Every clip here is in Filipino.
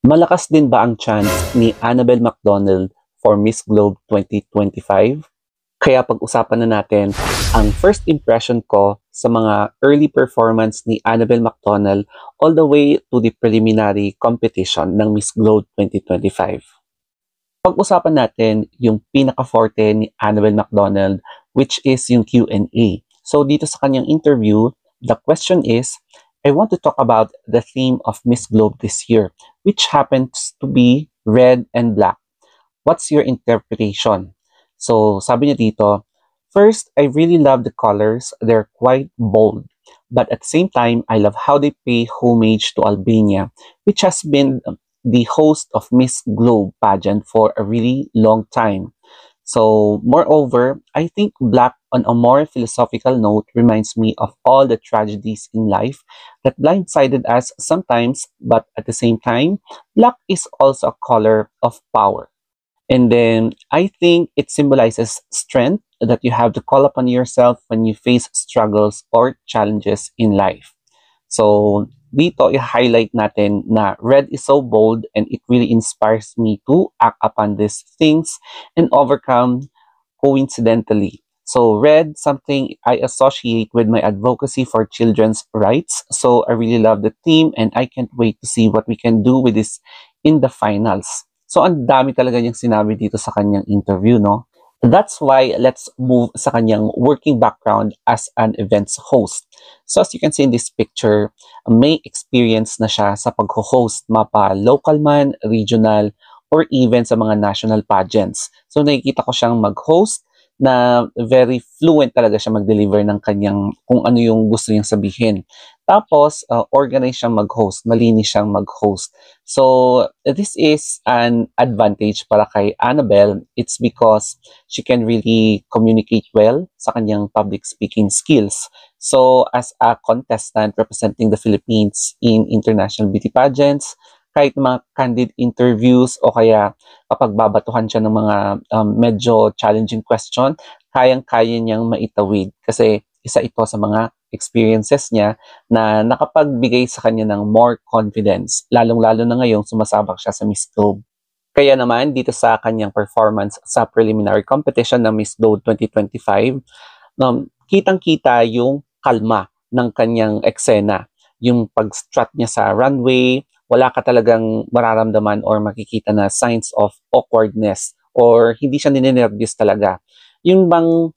Malakas din ba ang chance ni Annabel McDonald for Miss Globe 2025? Kaya pag-usapan na natin ang first impression ko sa mga early performance ni Annabel McDonald all the way to the preliminary competition ng Miss Globe 2025. Pag-usapan natin yung pinaka-forte ni Annabel McDonald, which is yung Q&A. So dito sa kanyang interview, the question is, I want to talk about the theme of Miss Globe this year, which happens to be red and black. What's your interpretation? So sabi niya dito, first, I really love the colors. They're quite bold. But at the same time, I love how they pay homage to Albania, which has been the host of Miss Globe pageant for a really long time. So, moreover, I think Black on a more philosophical note reminds me of all the tragedies in life that blindsided us sometimes, but at the same time, Black is also a color of power. And then I think it symbolizes strength that you have to call upon yourself when you face struggles or challenges in life. So dito i-highlight natin na red is so bold and it really inspires me to act upon these things and overcome coincidentally. So red, something I associate with my advocacy for children's rights. So I really love the team and I can't wait to see what we can do with this in the finals. So ang dami talaga niyang sinabi dito sa kanyang interview, no? That's why let's move sa kanyang working background as an events host. So as you can see in this picture, may experience na siya sa pag-host mapa local man, regional, or even sa mga national pageants. So nakikita ko siyang mag-host na very fluent talaga siya mag-deliver ng kanyang kung ano yung gusto niyang sabihin. Tapos, organized siyang mag-host, malinis siyang mag-host. So, this is an advantage para kay Annabel. It's because she can really communicate well sa kanyang public speaking skills. So, as a contestant representing the Philippines in international beauty pageants, kahit mga candid interviews o kaya kapag babatuhan siya ng mga medyo challenging question, kayang-kaya niyang maitawid kasi isa ito sa mga experiences niya na nakapagbigay sa kanya ng more confidence, lalong-lalo na ngayong sumasabak siya sa Miss Globe. Kaya naman, dito sa kanyang performance sa preliminary competition ng Miss Globe 2025, kitang-kita yung kalma ng kanyang eksena. Yung pag-strut niya sa runway, wala ka talagang mararamdaman or makikita na signs of awkwardness or hindi siya ninenervyos talaga. Yung bang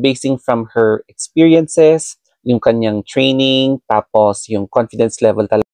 basing from her experiences, yung kanyang training, tapos yung confidence level talaga